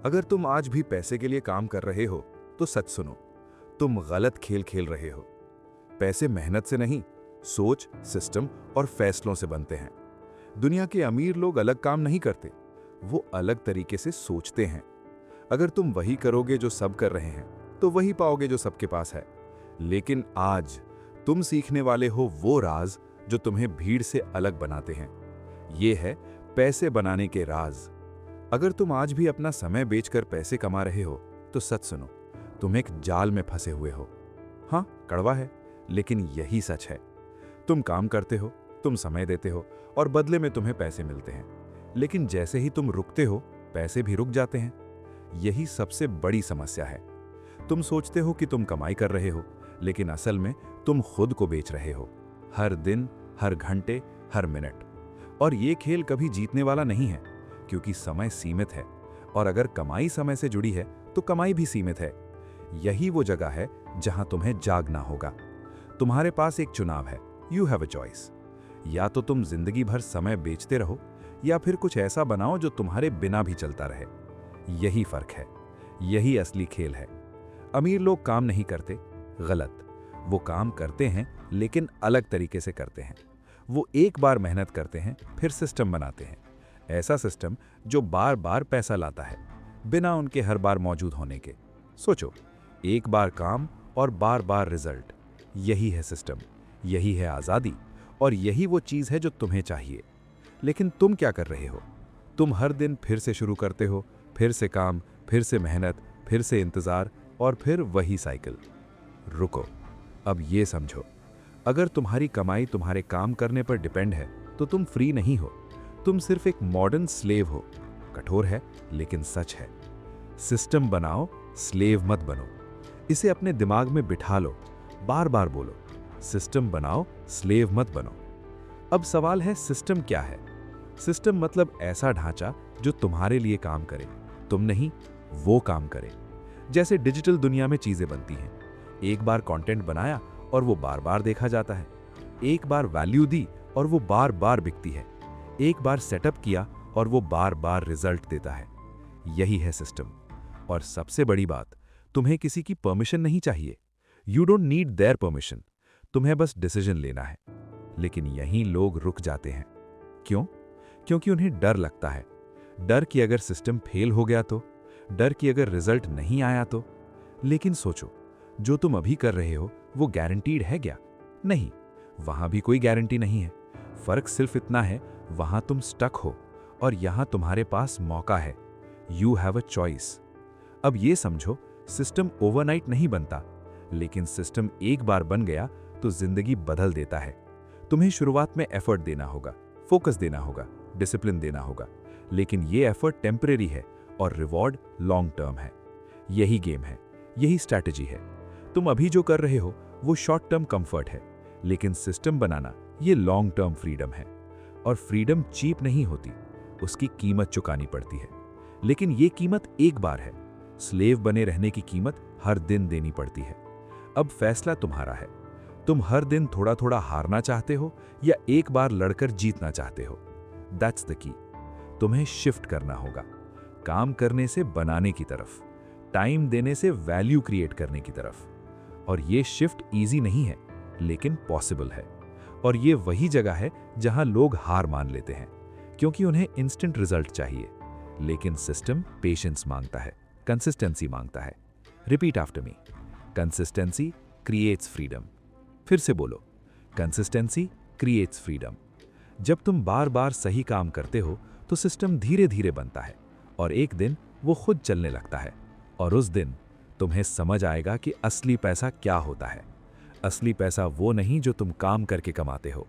अगर तुम आज भी पैसे के लिए काम कर रहे हो तो सच सुनो, तुम गलत खेल खेल रहे हो। पैसे मेहनत से नहीं, सोच, सिस्टम और फैसलों से बनते हैं। दुनिया के अमीर लोग अलग काम नहीं करते, वो अलग तरीके से सोचते हैं। अगर तुम वही करोगे जो सब कर रहे हैं तो वही पाओगे जो सबके पास है। लेकिन आज तुम सीखने वाले हो वो राज जो तुम्हें भीड़ से अलग बनाते हैं। ये है पैसे बनाने के राज। अगर तुम आज भी अपना समय बेचकर पैसे कमा रहे हो तो सच सुनो, तुम एक जाल में फंसे हुए हो। हाँ, कड़वा है, लेकिन यही सच है। तुम काम करते हो, तुम समय देते हो और बदले में तुम्हें पैसे मिलते हैं। लेकिन जैसे ही तुम रुकते हो, पैसे भी रुक जाते हैं। यही सबसे बड़ी समस्या है। तुम सोचते हो कि तुम कमाई कर रहे हो, लेकिन असल में तुम खुद को बेच रहे हो। हर दिन, हर घंटे, हर मिनट। और ये खेल कभी जीतने वाला नहीं है, क्योंकि समय सीमित है। और अगर कमाई समय से जुड़ी है तो कमाई भी सीमित है। यही वो जगह है जहां तुम्हें जागना होगा। तुम्हारे पास एक चुनाव है, यू हैव अ चॉइस। या तो तुम जिंदगी भर समय बेचते रहो, या फिर कुछ ऐसा बनाओ जो तुम्हारे बिना भी चलता रहे। यही फर्क है, यही असली खेल है। अमीर लोग काम नहीं करते, गलत। वो काम करते हैं, लेकिन अलग तरीके से करते हैं। वो एक बार मेहनत करते हैं, फिर सिस्टम बनाते हैं। ऐसा सिस्टम जो बार बार पैसा लाता है, बिना उनके हर बार मौजूद होने के। सोचो, एक बार काम और बार बार रिजल्ट। यही है सिस्टम, यही है आज़ादी, और यही वो चीज़ है जो तुम्हें चाहिए। लेकिन तुम क्या कर रहे हो? तुम हर दिन फिर से शुरू करते हो, फिर से काम, फिर से मेहनत, फिर से इंतज़ार, और फिर वही साइकिल। रुको, अब ये समझो, अगर तुम्हारी कमाई तुम्हारे काम करने पर डिपेंड है तो तुम फ्री नहीं हो। तुम सिर्फ एक मॉडर्न स्लेव हो। कठोर है, लेकिन सच है। सिस्टम बनाओ, स्लेव मत बनो। इसे अपने दिमाग में बिठा लो, बार बार बोलो, सिस्टम बनाओ, स्लेव मत बनो। अब सवाल है, सिस्टम क्या है? सिस्टम मतलब ऐसा ढांचा जो तुम्हारे लिए काम करे, तुम नहीं, वो काम करे। जैसे डिजिटल दुनिया में चीजें बनती हैं। एक बार कंटेंट बनाया और वो बार बार देखा जाता है। एक बार वैल्यू दी और वो बार बार बिकती है। एक बार सेटअप किया और वो बार बार रिजल्ट देता है। यही है सिस्टम। और सबसे बड़ी बात, तुम्हें किसी की परमिशन नहीं चाहिए। You don't need their permission. तुम्हें बस डिसीजन लेना है। लेकिन यहीं लोग रुक जाते हैं। क्यों? क्योंकि उन्हें डर लगता है। डर कि अगर सिस्टम फेल हो गया तो, डर कि अगर रिजल्ट नहीं आया तो। लेकिन सोचो, जो तुम अभी कर रहे हो वो गारंटीड है क्या? नहीं, वहां भी कोई गारंटी नहीं है। फर्क सिर्फ इतना है, वहां तुम स्टक हो और यहां तुम्हारे पास मौका है। You have a choice. अब ये समझो, सिस्टम ओवरनाइट नहीं बनता, लेकिन सिस्टम एक बार बन गया तो जिंदगी बदल देता है। तुम्हें शुरुआत में एफर्ट देना होगा, फोकस देना होगा, डिसिप्लिन देना होगा। लेकिन ये एफर्ट टेम्परेरी है और रिवॉर्ड लॉन्ग टर्म है। यही गेम है, यही स्ट्रैटेजी है। तुम अभी जो कर रहे हो वो शॉर्ट टर्म कंफर्ट है, लेकिन सिस्टम बनाना ये लॉन्ग टर्म फ्रीडम है। और फ्रीडम चीप नहीं होती, उसकी कीमत चुकानी पड़ती है। लेकिन ये कीमत एक बार है। स्लेव बने रहने की कीमत हर दिन देनी पड़ती है। अब फैसला तुम्हारा है। तुम हर दिन थोड़ा थोड़ा हारना चाहते हो या एक बार लड़कर जीतना चाहते हो? That's the key. तुम्हें शिफ्ट करना होगा, काम करने से बनाने की तरफ, टाइम देने से वैल्यू क्रिएट करने की तरफ। और ये शिफ्ट इजी नहीं है, लेकिन पॉसिबल है। और ये वही जगह है जहां लोग हार मान लेते हैं, क्योंकि उन्हें इंस्टेंट रिजल्ट चाहिए। लेकिन सिस्टम पेशेंस मांगता है, कंसिस्टेंसी मांगता है। Repeat after me, consistency creates freedom. फिर से बोलो, कंसिस्टेंसी क्रिएट्स फ्रीडम। जब तुम बार बार सही काम करते हो तो सिस्टम धीरे धीरे बनता है और एक दिन वो खुद चलने लगता है। और उस दिन तुम्हें समझ आएगा कि असली पैसा क्या होता है। असली पैसा वो नहीं जो तुम काम करके कमाते हो।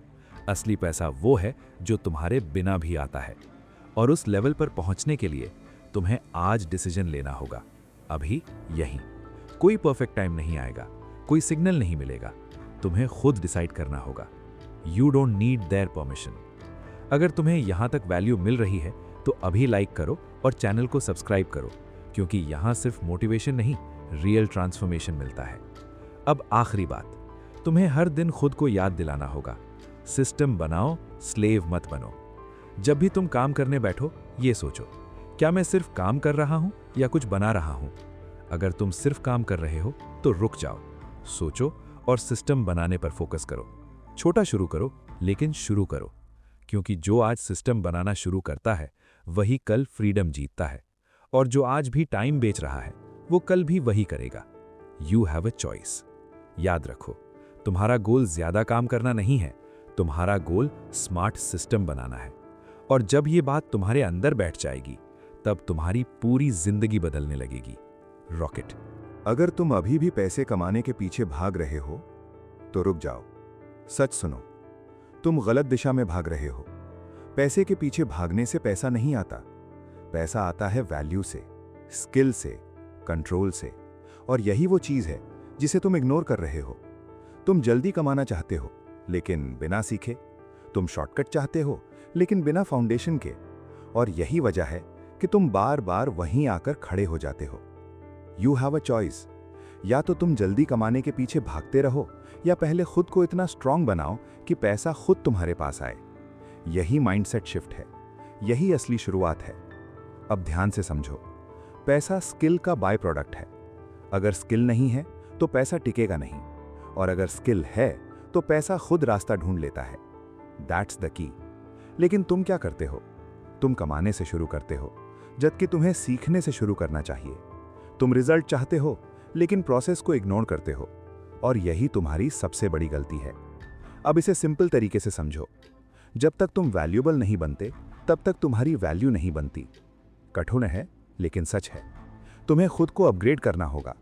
असली पैसा वो है जो तुम्हारे बिना भी आता है। और उस लेवल पर पहुंचने के लिए तुम्हें आज डिसीजन लेना होगा, अभी, यहीं। कोई परफेक्ट टाइम नहीं आएगा, कोई सिग्नल नहीं मिलेगा। तुम्हें खुद डिसाइड करना होगा। You don't need their permission. अगर तुम्हें यहां तक वैल्यू मिल रही है तो अभी लाइक करो और चैनल को सब्सक्राइब करो, क्योंकि यहां सिर्फ मोटिवेशन नहीं, रियल ट्रांसफॉर्मेशन मिलता है। अब आखिरी बात, तुम्हें हर दिन खुद को याद दिलाना होगा, सिस्टम बनाओ, स्लेव मत बनो। जब भी तुम काम करने बैठो, ये सोचो, क्या मैं सिर्फ काम कर रहा हूं या कुछ बना रहा हूं? अगर तुम सिर्फ काम कर रहे हो तो रुक जाओ, सोचो और सिस्टम बनाने पर फोकस करो। छोटा शुरू करो, लेकिन शुरू करो, क्योंकि जो आज सिस्टम बनाना शुरू करता है वही कल फ्रीडम जीतता है, और जो आज भी टाइम बेच रहा है वो कल भी वही करेगा। You have a choice. याद रखो, तुम्हारा गोल ज्यादा काम करना नहीं है, तुम्हारा गोल स्मार्ट सिस्टम बनाना है। और जब ये बात तुम्हारे अंदर बैठ जाएगी तब तुम्हारी पूरी जिंदगी बदलने लगेगी। रॉकेट। अगर तुम अभी भी पैसे कमाने के पीछे भाग रहे हो तो रुक जाओ। सच सुनो, तुम गलत दिशा में भाग रहे हो। पैसे के पीछे भागने से पैसा नहीं आता। पैसा आता है वैल्यू से, स्किल से, कंट्रोल से। और यही वो चीज है जिसे तुम इग्नोर कर रहे हो। तुम जल्दी कमाना चाहते हो लेकिन बिना सीखे। तुम शॉर्टकट चाहते हो लेकिन बिना फाउंडेशन के। और यही वजह है कि तुम बार बार वहीं आकर खड़े हो जाते हो। You have a choice. या तो तुम जल्दी कमाने के पीछे भागते रहो, या पहले खुद को इतना स्ट्रांग बनाओ कि पैसा खुद तुम्हारे पास आए। यही माइंडसेट शिफ्ट है, यही असली शुरुआत है। अब ध्यान से समझो, पैसा स्किल का बाय प्रोडक्ट है। अगर स्किल नहीं है तो पैसा टिकेगा नहीं, और अगर स्किल है तो पैसा खुद रास्ता ढूंढ लेता है। That's the key. लेकिन तुम क्या करते हो? तुम कमाने से शुरू करते हो, जबकि तुम्हें सीखने से शुरू करना चाहिए। तुम रिजल्ट चाहते हो लेकिन प्रोसेस को इग्नोर करते हो, और यही तुम्हारी सबसे बड़ी गलती है। अब इसे सिंपल तरीके से समझो, जब तक तुम वैल्यूएबल नहीं बनते तब तक तुम्हारी वैल्यू नहीं बनती। कठिन है लेकिन सच है। तुम्हें खुद को अपग्रेड करना होगा।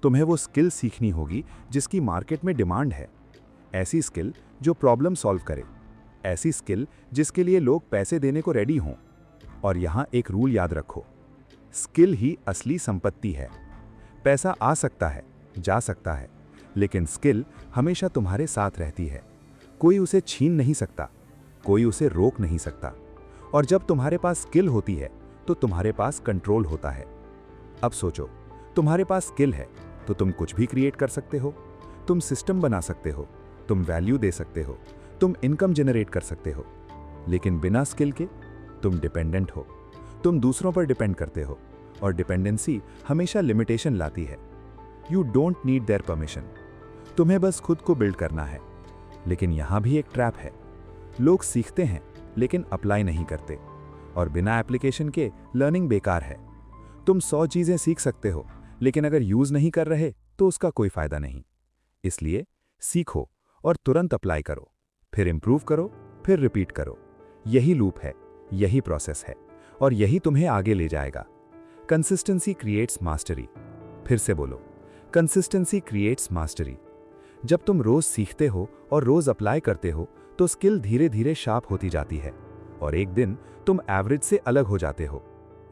तुम्हें वो स्किल सीखनी होगी जिसकी मार्केट में डिमांड है। ऐसी स्किल जो प्रॉब्लम सॉल्व करे, ऐसी स्किल जिसके लिए लोग पैसे देने को रेडी हों। और यहां एक रूल याद रखो, स्किल ही असली संपत्ति है। पैसा आ सकता है, जा सकता है, लेकिन स्किल हमेशा तुम्हारे साथ रहती है। कोई उसे छीन नहीं सकता, कोई उसे रोक नहीं सकता। और जब तुम्हारे पास स्किल होती है तो तुम्हारे पास कंट्रोल होता है। अब सोचो, तुम्हारे पास स्किल है तो तुम कुछ भी क्रिएट कर सकते हो। तुम सिस्टम बना सकते हो, तुम वैल्यू दे सकते हो, तुम इनकम जनरेट कर सकते हो। लेकिन बिना स्किल के तुम डिपेंडेंट हो। तुम दूसरों पर डिपेंड करते हो, और डिपेंडेंसी हमेशा लिमिटेशन लाती है। You don't need their permission. तुम्हें बस खुद को बिल्ड करना है। लेकिन यहां भी एक ट्रैप है। लोग सीखते हैं लेकिन अप्लाई नहीं करते, और बिना एप्लीकेशन के लर्निंग बेकार है। तुम 100 चीजें सीख सकते हो, लेकिन अगर यूज नहीं कर रहे तो उसका कोई फायदा नहीं। इसलिए सीखो और तुरंत अप्लाई करो, फिर इंप्रूव करो, फिर रिपीट करो। यही लूप है, यही प्रोसेस है, और यही तुम्हें आगे ले जाएगा। Consistency creates mastery. फिर से बोलो, कंसिस्टेंसी क्रिएट्स मास्टरी। जब तुम रोज सीखते हो और रोज अप्लाई करते हो तो स्किल धीरे धीरे शार्प होती जाती है, और एक दिन तुम एवरेज से अलग हो जाते हो।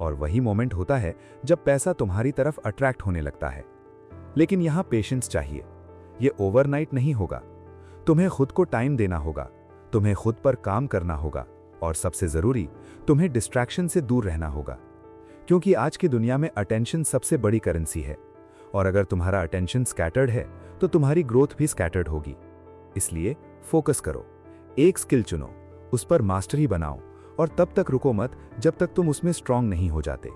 और वही मोमेंट होता है जब पैसा तुम्हारी तरफ अट्रैक्ट होने लगता है। लेकिन यहां पेशेंस चाहिए। ये ओवरनाइट नहीं होगा। तुम्हें खुद को टाइम देना होगा, तुम्हें खुद पर काम करना होगा, और सबसे जरूरी, तुम्हें डिस्ट्रैक्शन से दूर रहना होगा। क्योंकि आज की दुनिया में अटेंशन सबसे बड़ी करेंसी है, और अगर तुम्हारा अटेंशन स्कैटर्ड है तो तुम्हारी ग्रोथ भी स्कैटर्ड होगी। इसलिए फोकस करो, एक स्किल चुनो, उस पर मास्टरी बनाओ, और तब तक रुको मत जब तक तुम उसमें स्ट्रांग नहीं हो जाते।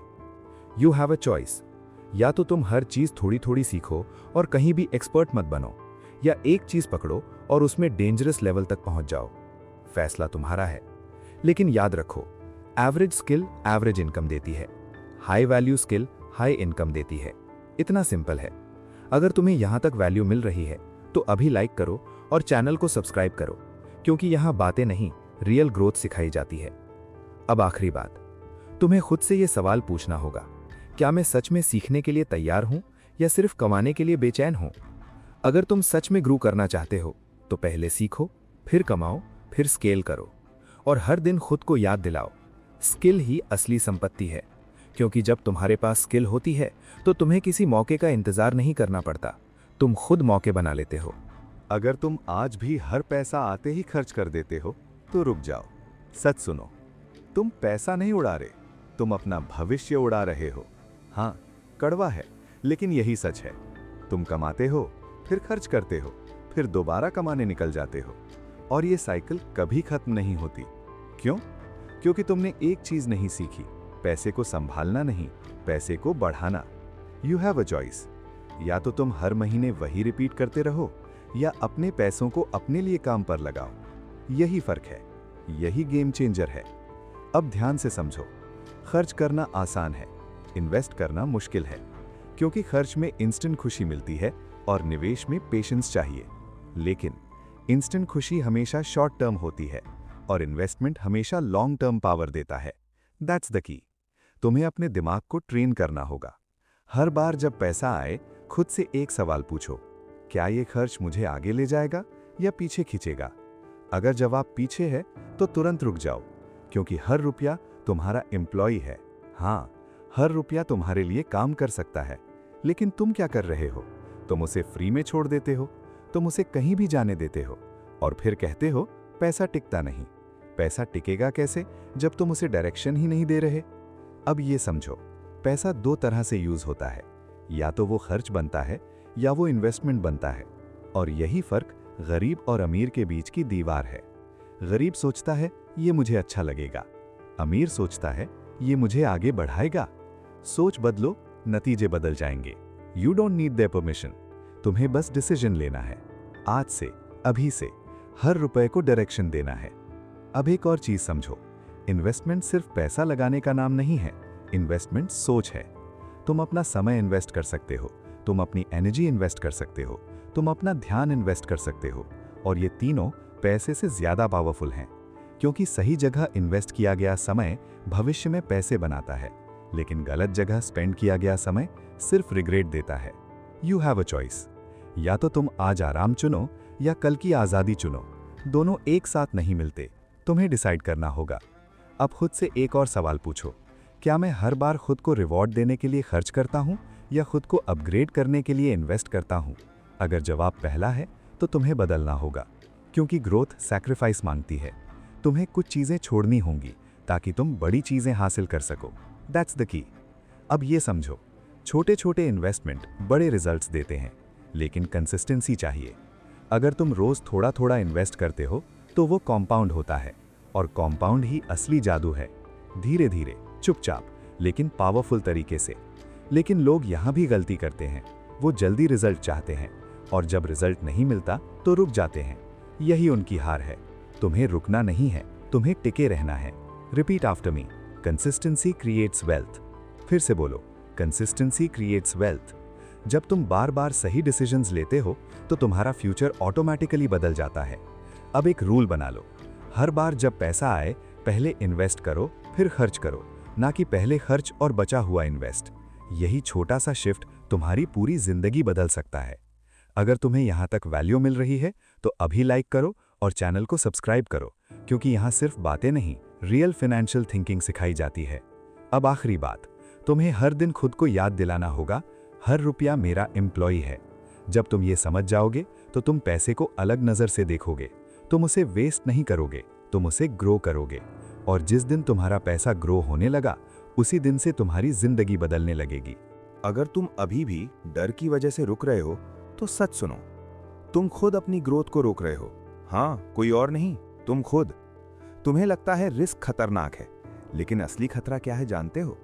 You have a choice. या तो तुम हर चीज थोड़ी थोड़ी सीखो और कहीं भी एक्सपर्ट मत बनो, या एक चीज पकड़ो और उसमें डेंजरस लेवल तक पहुंच जाओ। फैसला तुम्हारा है। लेकिन याद रखो, एवरेज स्किल एवरेज इनकम देती है, high value skill high income देती है। इतना सिंपल है। अगर तुम्हें यहां तक वैल्यू मिल रही है तो अभी लाइक करो और चैनल को सब्सक्राइब करो, क्योंकि यहां बातें नहीं, रियल ग्रोथ सिखाई जाती है। अब आखिरी बात, तुम्हें खुद से यह सवाल पूछना होगा, क्या मैं सच में सीखने के लिए तैयार हूं या सिर्फ कमाने के लिए बेचैन हूं? अगर तुम सच में ग्रो करना चाहते हो तो पहले सीखो, फिर कमाओ, फिर स्केल करो, और हर दिन खुद को याद दिलाओ, स्किल ही असली संपत्ति है। क्योंकि जब तुम्हारे पास स्किल होती है तो तुम्हें किसी मौके का इंतजार नहीं करना पड़ता, तुम खुद मौके बना लेते हो। अगर तुम आज भी हर पैसा आते ही खर्च कर देते हो तो रुक जाओ। सच सुनो, तुम पैसा नहीं उड़ा रहे, तुम अपना भविष्य उड़ा रहे हो। हाँ, कड़वा है, लेकिन यही सच है। तुम कमाते हो, फिर खर्च करते हो, फिर दोबारा कमाने निकल जाते हो, और ये साइकिल कभी खत्म नहीं होती। क्यों? क्योंकि तुमने एक चीज नहीं सीखी, पैसे को संभालना नहीं, पैसे को बढ़ाना। You have a choice. या तो तुम हर महीने वही रिपीट करते रहो या अपने पैसों को अपने लिए काम पर लगाओ। यही फर्क है, यही गेम चेंजर है। अब ध्यान से समझो, खर्च करना आसान है, इन्वेस्ट करना मुश्किल है, क्योंकि खर्च में इंस्टेंट खुशी मिलती है और निवेश में पेशेंस चाहिए। लेकिन इंस्टेंट खुशी हमेशा शॉर्ट टर्म होती है और इन्वेस्टमेंट हमेशा लॉन्ग टर्म पावर देता है। That's the key. तुम्हें अपने दिमाग को ट्रेन करना होगा। हर बार जब पैसा आए, खुद से एक सवाल पूछो, क्या ये खर्च मुझे आगे ले जाएगा या पीछे खींचेगा? अगर जवाब पीछे है तो तुरंत रुक जाओ, क्योंकि हर रुपया तुम्हारा एम्प्लॉय है। हाँ, हर रुपया तुम्हारे लिए काम कर सकता है, लेकिन तुम क्या कर रहे हो? तुम उसे फ्री में छोड़ देते हो, तुम उसे कहीं भी जाने देते हो और फिर कहते हो पैसा टिकता नहीं। पैसा टिकेगा कैसे जब तुम उसे डायरेक्शन ही नहीं दे रहे? अब ये समझो, पैसा दो तरह से यूज होता है, या तो वो खर्च बनता है या वो इन्वेस्टमेंट बनता है। और यही फर्क गरीब और अमीर के बीच की दीवार है। गरीब सोचता है ये मुझे अच्छा लगेगा, अमीर सोचता है ये मुझे आगे बढ़ाएगा। सोच बदलो, नतीजे बदल जाएंगे। You don't need their permission, तुम्हें बस डिसीजन लेना है। आज से, अभी से हर रुपए को डायरेक्शन देना है। अब एक और चीज समझो, इन्वेस्टमेंट सिर्फ पैसा लगाने का नाम नहीं है, इन्वेस्टमेंट सोच है। तुम अपना समय इन्वेस्ट कर सकते हो, तुम अपनी एनर्जी इन्वेस्ट कर सकते हो, तुम अपना ध्यान इन्वेस्ट कर सकते हो, और ये तीनों पैसे से ज्यादा पावरफुल हैं, क्योंकि सही जगह इन्वेस्ट किया गया समय भविष्य में पैसे बनाता है, लेकिन गलत जगह स्पेंड किया गया समय सिर्फ रिग्रेट देता है। You have a choice. या तो तुम आज आराम चुनो या कल की आजादी चुनो। दोनों एक साथ नहीं मिलते, तुम्हें डिसाइड करना होगा। अब खुद से एक और सवाल पूछो, क्या मैं हर बार खुद को रिवॉर्ड देने के लिए खर्च करता हूं या खुद को अपग्रेड करने के लिए इन्वेस्ट करता हूं? अगर जवाब पहला है तो तुम्हें बदलना होगा, क्योंकि ग्रोथ सैक्रिफाइस मांगती है। तुम्हें कुछ चीजें छोड़नी होंगी ताकि तुम बड़ी चीजें हासिल कर सको। That's the key. अब ये समझो, छोटे छोटे इन्वेस्टमेंट बड़े रिजल्ट्स देते हैं, लेकिन कंसिस्टेंसी चाहिए। अगर तुम रोज थोड़ा थोड़ा इन्वेस्ट करते हो तो वो कॉम्पाउंड होता है, और कॉम्पाउंड ही असली जादू है। धीरे धीरे, चुपचाप, लेकिन पावरफुल तरीके से। लेकिन लोग यहां भी गलती करते हैं, वो जल्दी रिजल्ट चाहते हैं, और जब रिजल्ट नहीं मिलता तो रुक जाते हैं। यही उनकी हार है। तुम्हें रुकना नहीं है, तुम्हें टिके रहना है। Repeat after me, consistency creates wealth. फिर से बोलो, कंसिस्टेंसी क्रिएट्स वेल्थ। जब तुम बार बार सही डिसीजंस लेते हो तो तुम्हारा फ्यूचर ऑटोमेटिकली बदल जाता है। अब एक रूल बना लो, हर बार जब पैसा आए पहले इन्वेस्ट करो, फिर खर्च करो, ना कि पहले खर्च और बचा हुआ इन्वेस्ट। यही छोटा सा शिफ्ट तुम्हारी पूरी जिंदगी बदल सकता है। अगर तुम्हें यहाँ तक वैल्यू मिल रही है तो अभी लाइक करो और चैनल को सब्सक्राइब करो, क्योंकि यहाँ सिर्फ बातें नहीं, रियल फाइनेंशियल थिंकिंग सिखाई जाती है। अब आखिरी बात, तुम्हें हर दिन खुद को याद दिलाना होगा, हर रुपया मेरा एम्प्लॉय है। जब तुम ये समझ जाओगे तो तुम पैसे को अलग नजर से देखोगे। तुम उसे वेस्ट नहीं करोगे, तुम उसे ग्रो करोगे। और जिस दिन तुम्हारा पैसा ग्रो होने लगा, उसी दिन से तुम्हारी जिंदगी बदलने लगेगी। अगर तुम अभी भी डर की वजह से रुक रहे हो तो सच सुनो, तुम खुद अपनी ग्रोथ को रोक रहे हो। हाँ, कोई और नहीं, तुम खुद। तुम्हें लगता है रिस्क खतरनाक है, लेकिन असली खतरा क्या है जानते हो?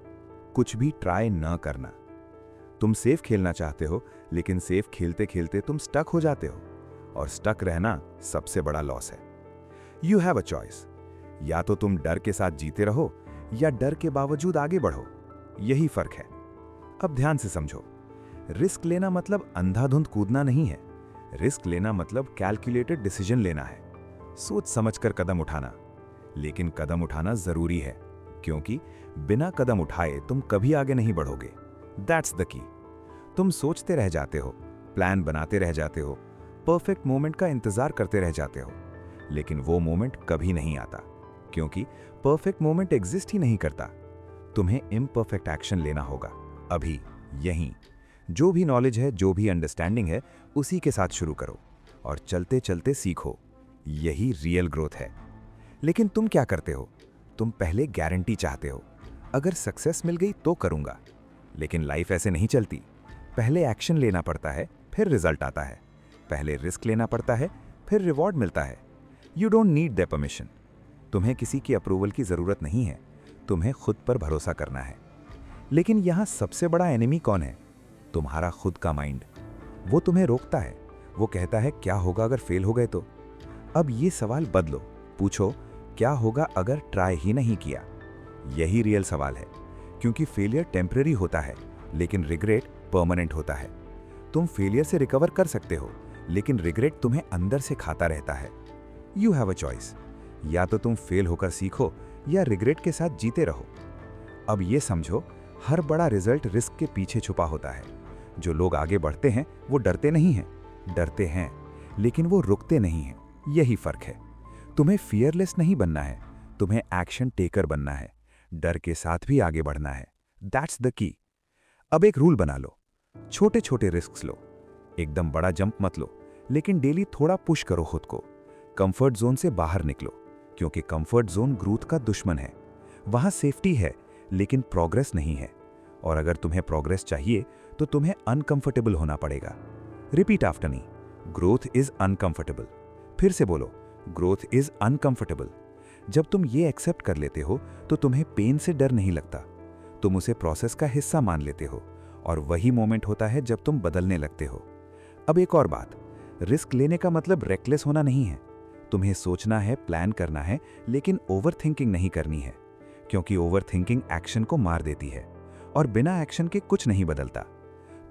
कुछ भी ट्राई न करना। तुम सेफ खेलना चाहते हो, लेकिन सेफ खेलते खेलते तुम स्टक हो जाते हो, और स्टक रहना सबसे बड़ा लॉस है। You have a choice. या तो तुम डर के साथ जीते रहो या डर के बावजूद आगे बढ़ो। यही फर्क है। अब ध्यान से समझो, रिस्क लेना मतलब अंधाधुंध कूदना नहीं है। रिस्क लेना मतलब कैलकुलेटेड डिसीजन लेना है, सोच समझकर कदम उठाना। लेकिन कदम उठाना जरूरी है, क्योंकि बिना कदम उठाए तुम कभी आगे नहीं बढ़ोगे। That's the key. तुम सोचते रह जाते हो, प्लान बनाते रह जाते हो, परफेक्ट मोमेंट का इंतजार करते रह जाते हो, लेकिन वो मोमेंट कभी नहीं आता, क्योंकि परफेक्ट मोमेंट एग्जिस्ट ही नहीं करता। तुम्हें इम्परफेक्ट एक्शन लेना होगा, अभी, यहीं। जो भी नॉलेज है, जो भी अंडरस्टैंडिंग है, उसी के साथ शुरू करो और चलते चलते सीखो। यही रियल ग्रोथ है। लेकिन तुम क्या करते हो? तुम पहले गारंटी चाहते हो, अगर सक्सेस मिल गई तो करूंगा। लेकिन लाइफ ऐसे नहीं चलती। पहले एक्शन लेना पड़ता है, फिर रिजल्ट आता है। पहले रिस्क लेना पड़ता है, फिर रिवॉर्ड मिलता है। You don't need their permission. तुम्हें किसी की अप्रूवल की जरूरत नहीं है। तुम्हें खुद पर भरोसा करना है। लेकिन यहाँ सबसे बड़ा एनिमी कौन है? तुम्हारा खुद का माइंड। वो तुम्हें रोकता है, वो कहता है क्या होगा अगर फेल हो गए तो। अब ये सवाल बदलो, पूछो क्या होगा अगर ट्राई ही नहीं किया। यही रियल सवाल है, क्योंकि फेलियर टेम्परेरी होता है लेकिन रिग्रेट परमानेंट होता है। तुम फेलियर से रिकवर कर सकते हो, लेकिन रिग्रेट तुम्हें अंदर से खाता रहता है। यू हैव अ चॉइस, या तो तुम फेल होकर सीखो या रिग्रेट के साथ जीते रहो। अब ये समझो, हर बड़ा रिजल्ट रिस्क के पीछे छुपा होता है। जो लोग आगे बढ़ते हैं वो डरते नहीं हैं, डरते हैं लेकिन वो रुकते नहीं हैं। यही फर्क है। तुम्हें फियरलेस नहीं बनना है, तुम्हें एक्शन टेकर बनना है। डर के साथ भी आगे बढ़ना है। That's the key. अब एक रूल बना लो, छोटे छोटे रिस्क लो। एकदम बड़ा जंप मत लो, लेकिन डेली थोड़ा पुश करो खुद को। कंफर्ट जोन से बाहर निकलो, क्योंकि कंफर्ट जोन ग्रोथ का दुश्मन है। वहां सेफ्टी है लेकिन प्रोग्रेस नहीं है। और अगर तुम्हें प्रोग्रेस चाहिए तो तुम्हें अनकंफर्टेबल होना पड़ेगा। Repeat after me, growth is uncomfortable. फिर से बोलो, ग्रोथ इज अनकंफर्टेबल। जब तुम ये एक्सेप्ट कर लेते हो तो तुम्हें पेन से डर नहीं लगता, तुम उसे प्रोसेस का हिस्सा मान लेते हो। और वही मोमेंट होता है जब तुम बदलने लगते हो। अब एक और बात, रिस्क लेने का मतलब रेकलेस होना नहीं है। तुम्हें सोचना है, प्लान करना है, लेकिन ओवर थिंकिंग नहीं करनी है, क्योंकि ओवर थिंकिंग एक्शन को मार देती है और बिना एक्शन के कुछ नहीं बदलता।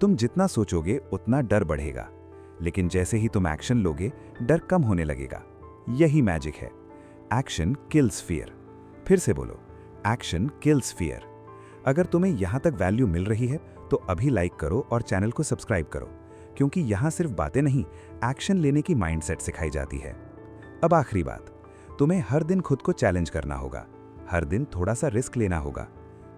तुम जितना सोचोगे उतना डर बढ़ेगा, लेकिन जैसे ही तुम एक्शन लोगे डर कम होने लगेगा। यही मैजिक है। Action kills fear. फिर से बोलो, एक्शन किल्स फियर। अगर तुम्हें यहां तक वैल्यू मिल रही है तो अभी लाइक करो और चैनल को सब्सक्राइब करो, क्योंकि यहां सिर्फ बातें नहीं, एक्शन लेने की माइंडसेट सिखाई जाती है। अब आखिरी बात, तुम्हें हर दिन खुद को चैलेंज करना होगा, हर दिन थोड़ा सा रिस्क लेना होगा,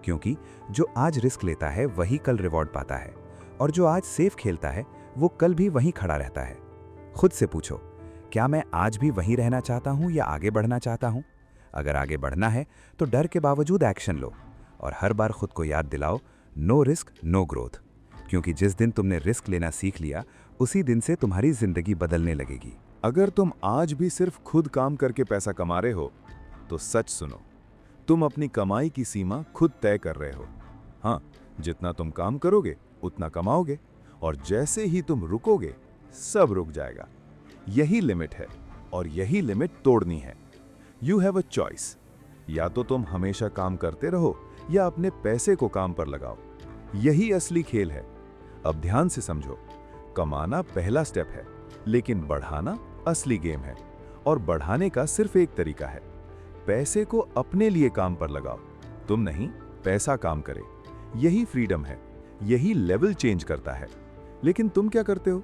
क्योंकि जो आज रिस्क लेता है वही कल रिवॉर्ड पाता है, और जो आज सेफ खेलता है वो कल भी वहीं खड़ा रहता है। खुद से पूछो, क्या मैं आज भी वहीं रहना चाहता हूं या आगे बढ़ना चाहता हूं? अगर आगे बढ़ना है तो डर के बावजूद एक्शन लो, और हर बार खुद को याद दिलाओ, नो रिस्क नो ग्रोथ। क्योंकि जिस दिन तुमने रिस्क लेना सीख लिया, उसी दिन से तुम्हारी जिंदगी बदलने लगेगी। अगर तुम आज भी सिर्फ खुद काम करके पैसा कमा रहे हो तो सच सुनो, तुम अपनी कमाई की सीमा खुद तय कर रहे हो। हाँ, जितना तुम काम करोगे उतना कमाओगे, और जैसे ही तुम रुकोगे सब रुक जाएगा। यही लिमिट है, और यही लिमिट तोड़नी है। यू हैव अ चॉइस, या तो तुम हमेशा काम करते रहो या अपने पैसे को काम पर लगाओ। यही असली खेल है। अब ध्यान से समझो, कमाना पहला स्टेप है, लेकिन बढ़ाना असली गेम है। और बढ़ाने का सिर्फ एक तरीका है, पैसे को अपने लिए काम पर लगाओ। तुम नहीं, पैसा काम करे। यही फ्रीडम है, यही लेवल चेंज करता है। लेकिन तुम क्या करते हो?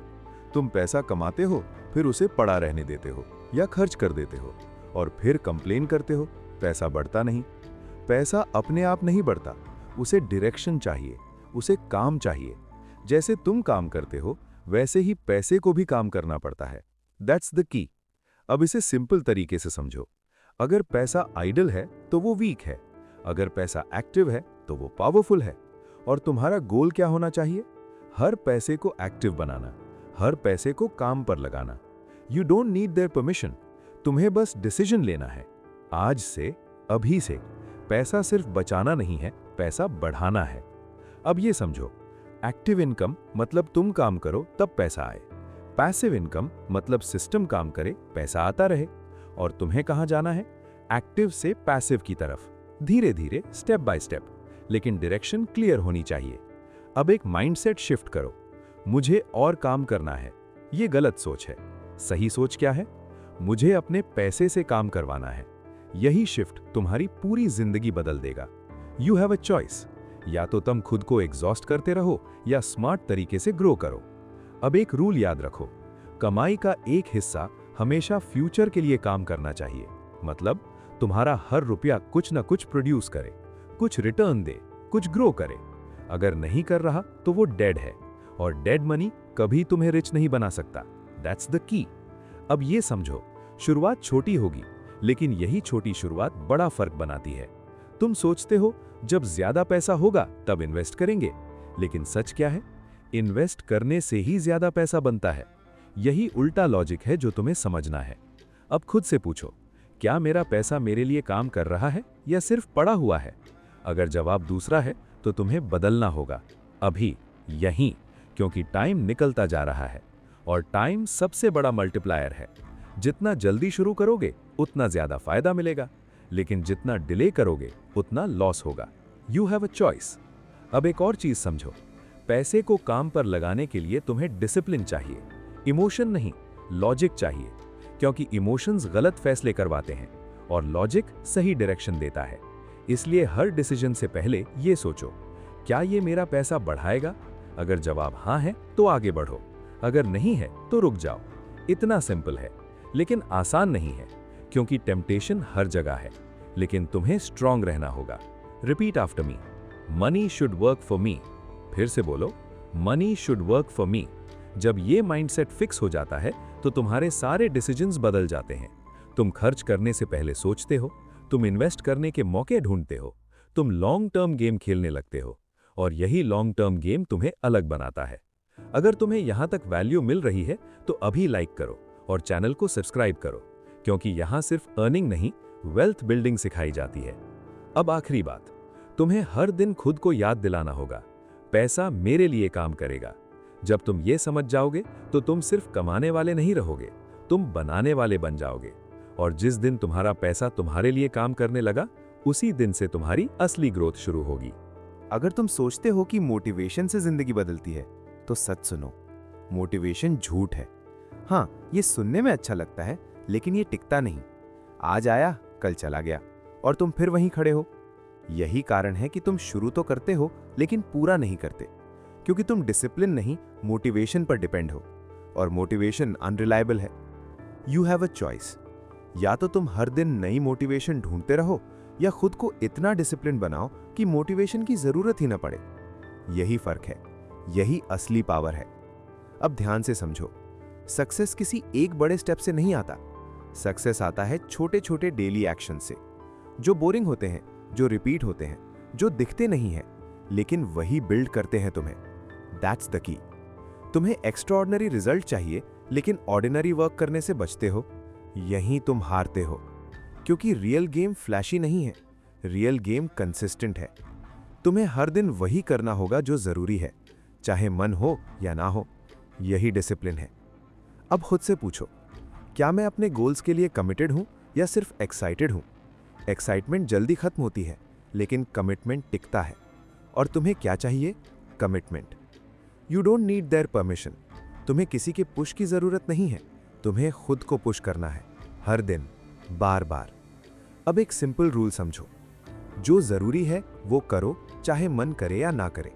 तुम पैसा कमाते हो, फिर उसे पड़ा रहने देते हो या खर्च कर देते हो, और फिर कंप्लेन करते हो पैसा बढ़ता नहीं। पैसा अपने आप नहीं बढ़ता, उसे डायरेक्शन चाहिए, उसे काम चाहिए। जैसे तुम काम करते हो वैसे ही पैसे को भी काम करना पड़ता है। That's the key. अब इसे सिंपल तरीके से समझो, अगर पैसा आइडल है तो वो वीक है, अगर पैसा एक्टिव है तो वो पावरफुल है। और तुम्हारा गोल क्या होना चाहिए? हर पैसे को एक्टिव बनाना, हर पैसे को काम पर लगाना। You don't need their permission, तुम्हें बस डिसीजन लेना है। आज से, अभी से, पैसा सिर्फ बचाना नहीं है, पैसा बढ़ाना है। अब ये समझो, एक्टिव इनकम मतलब तुम काम करो तब पैसा आए, पैसिव इनकम मतलब सिस्टम काम करे, पैसा आता रहे। और तुम्हें कहां जाना है? एक्टिव से पैसिव की तरफ, धीरे धीरे, स्टेप बाय स्टेप, लेकिन डायरेक्शन क्लियर होनी चाहिए। अब एक माइंडसेट शिफ्ट करो, मुझे और काम करना है। ये गलत सोच है। सही सोच क्या है? मुझे अपने पैसे से काम करवाना है। यही शिफ्ट तुम्हारी पूरी जिंदगी बदल देगा। यू हैव अ चॉइस, या तो तुम खुद को एग्जॉस्ट करते रहो या स्मार्ट तरीके से ग्रो करो। अब एक रूल याद रखो, कमाई का एक हिस्सा हमेशा फ्यूचर के लिए काम करना चाहिए। मतलब तुम्हारा हर रुपया कुछ ना कुछ प्रोड्यूस करे, कुछ रिटर्न दे, कुछ ग्रो करे। अगर नहीं कर रहा तो वो डेड है, और डेड मनी कभी तुम्हें रिच नहीं बना सकता। That's the key. अब ये समझो, शुरुआत छोटी होगी, लेकिन यही छोटी शुरुआत बड़ा फर्क बनाती है। तुम सोचते हो जब ज्यादा पैसा होगा तब इन्वेस्ट करेंगे, लेकिन सच क्या है? इन्वेस्ट करने से ही ज्यादा पैसा बनता है। यही उल्टा लॉजिक है जो तुम्हें समझना है। अब खुद से पूछो, क्या मेरा पैसा मेरे लिए काम कर रहा है या सिर्फ पड़ा हुआ है? अगर जवाब दूसरा है तो तुम्हें बदलना होगा, अभी, यहीं, क्योंकि टाइम निकलता जा रहा है और टाइम सबसे बड़ा मल्टीप्लायर है। जितना जल्दी शुरू करोगे उतना ज्यादा फायदा मिलेगा, लेकिन जितना डिले करोगे उतना लॉस होगा। You have a choice. अब एक और चीज समझो, पैसे को काम पर लगाने के लिए तुम्हें डिसिप्लिन चाहिए, इमोशन नहीं, लॉजिक चाहिए, क्योंकि इमोशंस गलत फैसले करवाते हैं और लॉजिक सही डायरेक्शन देता है। इसलिए हर डिसीजन से पहले ये सोचो, क्या ये मेरा पैसा बढ़ाएगा? अगर जवाब हाँ है तो आगे बढ़ो, अगर नहीं है तो रुक जाओ। इतना सिंपल है, लेकिन आसान नहीं है, क्योंकि टेम्पटेशन हर जगह है, लेकिन तुम्हें स्ट्रांग रहना होगा। Repeat after me, money should work for me. फिर से बोलो, money should work for me. जब ये माइंडसेट फिक्स हो जाता है तो तुम्हारे सारे डिसीजंस बदल जाते हैं। तुम खर्च करने से पहले सोचते हो, तुम इन्वेस्ट करने के मौके ढूंढते हो, तुम लॉन्ग टर्म गेम खेलने लगते हो, और यही लॉन्ग टर्म गेम तुम्हें अलग बनाता है। अगर तुम्हें यहां तक वैल्यू मिल रही है तो अभी लाइक करो और चैनल को सब्सक्राइब करो, क्योंकि यहां सिर्फ अर्निंग नहीं, वेल्थ बिल्डिंग सिखाई जाती है। अब आखिरी बात, तुम्हें हर दिन खुद को याद दिलाना होगा, पैसा मेरे लिए काम करेगा। जब तुम ये समझ जाओगे तो तुम सिर्फ कमाने वाले नहीं रहोगे, तुम बनाने वाले बन जाओगे। और जिस दिन तुम्हारा पैसा तुम्हारे लिए काम करने लगा, उसी दिन से तुम्हारी असली ग्रोथ शुरू होगी। अगर तुम सोचते हो कि मोटिवेशन से जिंदगी बदलती है, तो सच सुनो, मोटिवेशन झूठ है। हाँ, ये सुनने में अच्छा लगता है, लेकिन ये टिकता नहीं। आज आया, कल चला गया, और तुम फिर वहीं खड़े हो। यही कारण है कि तुम शुरू तो करते हो, लेकिन पूरा नहीं करते, क्योंकि तुम डिसिप्लिन नहीं, मोटिवेशन पर डिपेंड हो, और मोटिवेशन अनरिलायबल है। You have a choice. या तो तुम हर दिन नई मोटिवेशन ढूंढते रहो, या खुद को इतना डिसिप्लिन बनाओ कि मोटिवेशन की जरूरत ही न पड़े। यही फर्क है, यही असली पावर है। अब ध्यान से समझो, सक्सेस किसी एक बड़े स्टेप से नहीं आता। सक्सेस आता है छोटे छोटे डेली एक्शन से, जो बोरिंग होते हैं, जो रिपीट होते हैं, जो दिखते नहीं हैं, लेकिन वही बिल्ड करते हैं तुम्हें। That's the key. तुम्हें एक्स्ट्राऑर्डिनरी रिजल्ट चाहिए, लेकिन ऑर्डिनरी वर्क करने से बचते हो। यहीं तुम हारते हो, क्योंकि रियल गेम फ्लैशी नहीं है, रियल गेम कंसिस्टेंट है। तुम्हें हर दिन वही करना होगा जो जरूरी है, चाहे मन हो या ना हो। यही डिसिप्लिन है। अब खुद से पूछो, क्या मैं अपने गोल्स के लिए कमिटेड हूं या सिर्फ एक्साइटेड हूं? एक्साइटमेंट जल्दी खत्म होती है, लेकिन कमिटमेंट टिकता है। और तुम्हें क्या चाहिए? Commitment. You don't need their permission. तुम्हें किसी के पुश की जरूरत नहीं है, तुम्हें खुद को पुश करना है, हर दिन, बार बार। अब एक सिंपल रूल समझो, जो जरूरी है वो करो, चाहे मन करे या ना करे।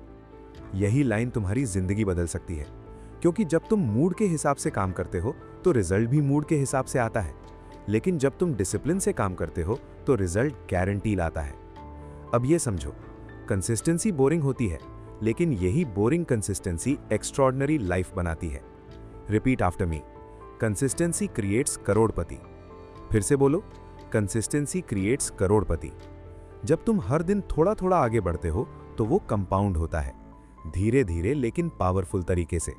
यही लाइन तुम्हारी जिंदगी बदल सकती है, क्योंकि जब तुम मूड के हिसाब से काम करते हो तो रिजल्ट भी मूड के हिसाब से आता है, लेकिन जब तुम डिसिप्लिन से काम करते हो तो रिजल्ट गारंटी लाता है। अब ये समझो, कंसिस्टेंसी बोरिंग होती है, लेकिन यही बोरिंग कंसिस्टेंसी एक्स्ट्रॉर्डिनरी लाइफ बनाती है। Repeat after me, consistency creates करोड़पति। फिर से बोलो, कंसिस्टेंसी क्रिएट्स करोड़पति। जब तुम हर दिन थोड़ा थोड़ा आगे बढ़ते हो तो वो कंपाउंड होता है, धीरे धीरे लेकिन पावरफुल तरीके से।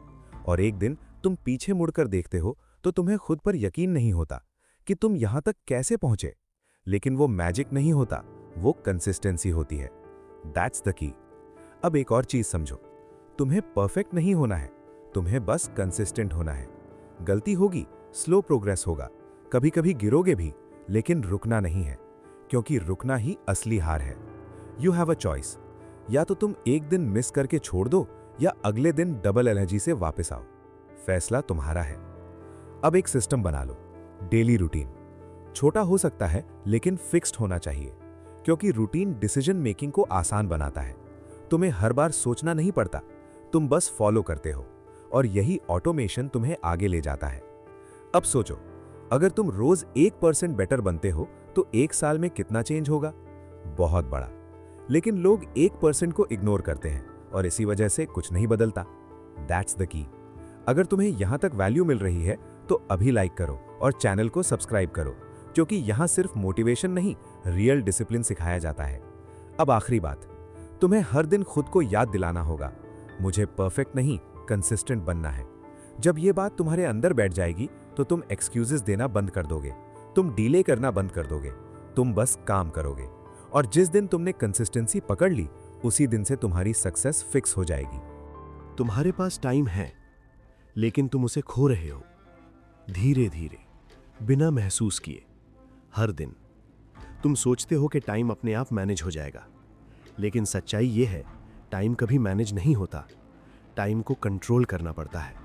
और एक दिन तुम पीछे मुड़कर देखते हो तो तुम्हें खुद पर यकीन नहीं होता कि तुम यहां तक कैसे पहुंचे। लेकिन वो मैजिक नहीं होता, वो कंसिस्टेंसी होती है। That's the key. अब एक और चीज समझो, तुम्हें परफेक्ट नहीं होना है, तुम्हें बस कंसिस्टेंट होना है। गलती होगी, स्लो प्रोग्रेस होगा, कभी कभी गिरोगे भी, लेकिन रुकना नहीं है, क्योंकि रुकना ही असली हार है। You have a choice. या तो तुम एक दिन मिस करके छोड़ दो, या अगले दिन डबल एनर्जी से वापस आओ। फैसला तुम्हारा है। अब एक सिस्टम बना लो, डेली रूटीन। छोटा हो सकता है, लेकिन फिक्स्ड होना चाहिए, क्योंकि रूटीन डिसीजन मेकिंग को आसान बनाता है। तुम्हें हर बार सोचना नहीं पड़ता, तुम बस फॉलो करते हो, और यही ऑटोमेशन तुम्हें आगे ले जाता है। अब सोचो, अगर तुम रोज 1% बेटर बनते हो तो 1 साल में कितना चेंज होगा? बहुत बड़ा। लेकिन लोग 1% को इग्नोर करते हैं, और इसी वजह से कुछ नहीं बदलता। That's the key. अगर तुम्हें यहां तक वैल्यू मिल रही है तो अभी लाइक करो और चैनल को सब्सक्राइब करो, क्योंकि यहां सिर्फ मोटिवेशन नहीं, रियल डिसिप्लिन सिखाया जाता है। अब आखिरी बात, तुम्हें हर दिन खुद को याद दिलाना होगा, मुझे परफेक्ट नहीं, कंसिस्टेंट बनना है। जब ये बात तुम्हारे अंदर बैठ जाएगी तो तुम एक्सक्यूजेस देना बंद कर दोगे। तुम डिले करना बंद कर दोगे, तुम बस काम करोगे। और जिस दिन तुमने कंसिस्टेंसी पकड़ ली, उसी दिन से तुम्हारी सक्सेस फिक्स हो जाएगी। तुम्हारे पास टाइम है, लेकिन तुम उसे खो रहे हो, धीरे धीरे, बिना महसूस किए। हर दिन तुम सोचते हो कि टाइम अपने आप मैनेज हो जाएगा, लेकिन सच्चाई यह है, टाइम कभी मैनेज नहीं होता। टाइम को कंट्रोल करना पड़ता है,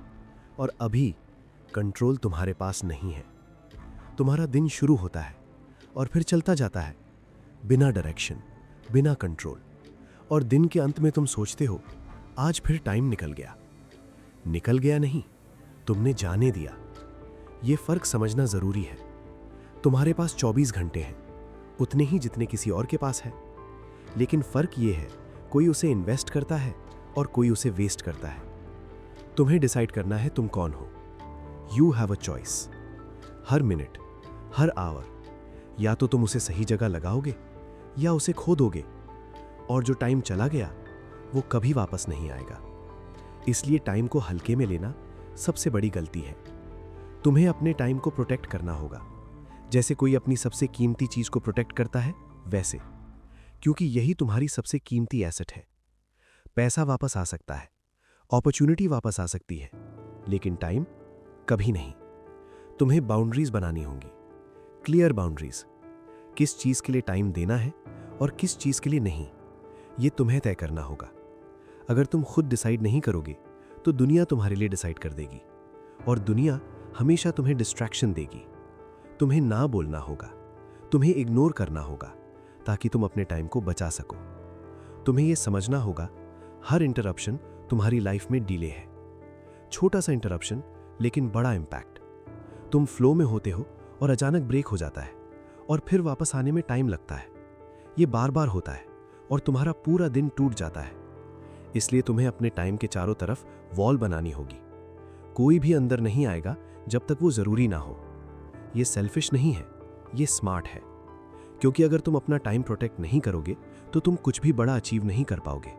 और अभी कंट्रोल तुम्हारे पास नहीं है। तुम्हारा दिन शुरू होता है और फिर चलता जाता है, बिना डायरेक्शन, बिना कंट्रोल। और दिन के अंत में तुम सोचते हो, आज फिर टाइम निकल गया। निकल गया नहीं, तुमने जाने दिया। ये फर्क समझना जरूरी है। तुम्हारे पास 24 घंटे हैं, उतने ही जितने किसी और के पास है। लेकिन फर्क ये है, कोई उसे इन्वेस्ट करता है और कोई उसे वेस्ट करता है। तुम्हें डिसाइड करना है तुम कौन हो। You have a choice. हर मिनट, हर आवर, या तो तुम उसे सही जगह लगाओगे या उसे खो दोगे। और जो टाइम चला गया, वो कभी वापस नहीं आएगा। इसलिए टाइम को हल्के में लेना सबसे बड़ी गलती है। तुम्हें अपने टाइम को प्रोटेक्ट करना होगा, जैसे कोई अपनी सबसे कीमती चीज को प्रोटेक्ट करता है, वैसे। क्योंकि यही तुम्हारी सबसे कीमती एसेट है। पैसा वापस आ सकता है, अपॉर्चुनिटी वापस आ सकती है, लेकिन टाइम कभी नहीं। तुम्हें बाउंड्रीज बनानी होंगी, क्लियर बाउंड्रीज। किस चीज के लिए टाइम देना है और किस चीज के लिए नहीं, यह तुम्हें तय करना होगा। अगर तुम खुद डिसाइड नहीं करोगे, तो दुनिया तुम्हारे लिए डिसाइड कर देगी, और दुनिया हमेशा तुम्हें डिस्ट्रैक्शन देगी। तुम्हें ना बोलना होगा, तुम्हें इग्नोर करना होगा, ताकि तुम अपने टाइम को बचा सको। तुम्हें यह समझना होगा, हर इंटरप्शन तुम्हारी लाइफ में डिले है। छोटा सा इंटरप्शन, लेकिन बड़ा इंपैक्ट। तुम फ्लो में होते हो और अचानक ब्रेक हो जाता है, और फिर वापस आने में टाइम लगता है। ये बार बार होता है, और तुम्हारा पूरा दिन टूट जाता है। इसलिए तुम्हें अपने टाइम के चारों तरफ वॉल बनानी होगी। कोई भी अंदर नहीं आएगा जब तक वो जरूरी ना हो। ये सेल्फिश नहीं है, ये स्मार्ट है। क्योंकि अगर तुम अपना टाइम प्रोटेक्ट नहीं करोगे, तो तुम कुछ भी बड़ा अचीव नहीं कर पाओगे।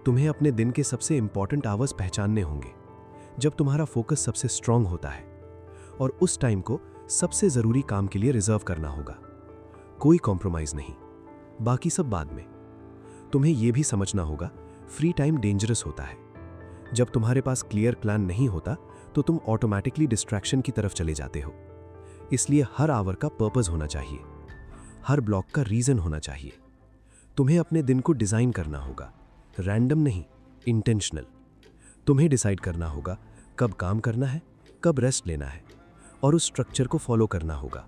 तुम्हें अपने दिन के सबसे इंपॉर्टेंट आवर्स पहचानने होंगे, जब तुम्हारा फोकस सबसे स्ट्रांग होता है, और उस टाइम को सबसे जरूरी काम के लिए रिजर्व करना होगा। कोई कॉम्प्रोमाइज नहीं, बाकी सब बाद में। तुम्हें यह भी समझना होगा, फ्री टाइम डेंजरस होता है। जब तुम्हारे पास क्लियर प्लान नहीं होता, तो तुम ऑटोमेटिकली डिस्ट्रैक्शन की तरफ चले जाते हो। इसलिए हर आवर का पर्पस होना चाहिए, हर ब्लॉक का रीजन होना चाहिए। तुम्हें अपने दिन को डिजाइन करना होगा, रैंडम नहीं, इंटेंशनल। तुम्हें डिसाइड करना होगा कब काम करना है, कब रेस्ट लेना है, और उस स्ट्रक्चर को फॉलो करना होगा।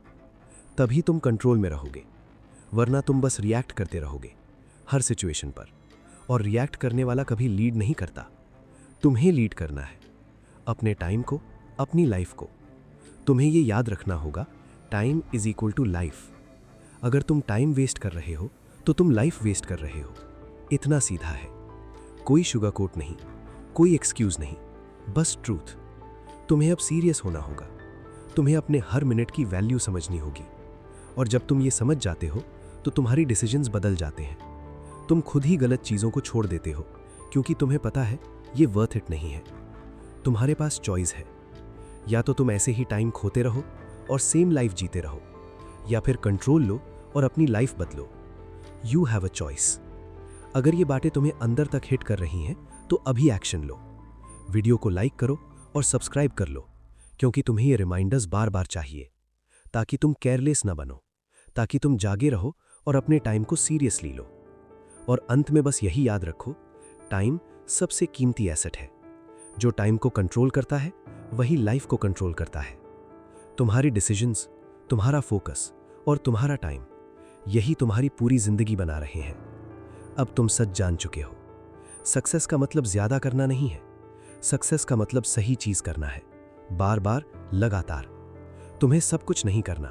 तभी तुम कंट्रोल में रहोगे, वरना तुम बस रिएक्ट करते रहोगे हर सिचुएशन पर। और रिएक्ट करने वाला कभी लीड नहीं करता। तुम्हें लीड करना है, अपने टाइम को, अपनी लाइफ को। तुम्हें ये याद रखना होगा, time is equal to life. अगर तुम टाइम वेस्ट कर रहे हो, तो तुम लाइफ वेस्ट कर रहे हो। इतना सीधा है। कोई शुगर कोट नहीं, कोई एक्सक्यूज नहीं, बस ट्रूथ। तुम्हें अब सीरियस होना होगा। तुम्हें अपने हर मिनट की वैल्यू समझनी होगी। और जब तुम ये समझ जाते हो, तो तुम्हारी डिसीजंस बदल जाते हैं। तुम खुद ही गलत चीज़ों को छोड़ देते हो, क्योंकि तुम्हें पता है ये वर्थ इट नहीं है। तुम्हारे पास चॉइस है, या तो तुम ऐसे ही टाइम खोते रहो और सेम लाइफ जीते रहो, या फिर कंट्रोल लो और अपनी लाइफ बदलो। You have a choice. अगर ये बातें तुम्हें अंदर तक हिट कर रही हैं, तो अभी एक्शन लो। वीडियो को लाइक करो और सब्सक्राइब कर लो, क्योंकि तुम्हें ये रिमाइंडर्स बार बार चाहिए, ताकि तुम केयरलेस ना बनो, ताकि तुम जागे रहो और अपने टाइम को सीरियसली लो। और अंत में बस यही याद रखो, टाइम सबसे कीमती एसेट है। जो टाइम को कंट्रोल करता है, वही लाइफ को कंट्रोल करता है। तुम्हारी डिसीजंस, तुम्हारा फोकस और तुम्हारा टाइम, यही तुम्हारी पूरी जिंदगी बना रहे हैं। अब तुम सच जान चुके हो, सक्सेस का मतलब ज्यादा करना नहीं है। सक्सेस का मतलब सही चीज करना है, बार बार, लगातार। तुम्हें सब कुछ नहीं करना,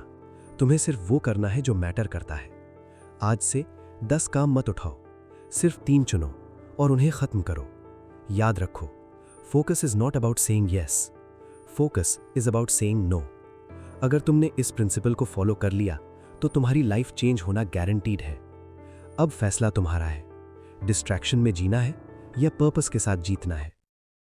तुम्हें सिर्फ वो करना है जो मैटर करता है। आज से 10 काम मत उठाओ, सिर्फ 3 चुनो और उन्हें खत्म करो। याद रखो, focus is not about saying yes, focus is about saying no. अगर तुमने इस प्रिंसिपल को फॉलो कर लिया, तो तुम्हारी लाइफ चेंज होना गारंटीड है। अब फैसला तुम्हारा है, डिस्ट्रैक्शन में जीना है या पर्पस के साथ जीतना है।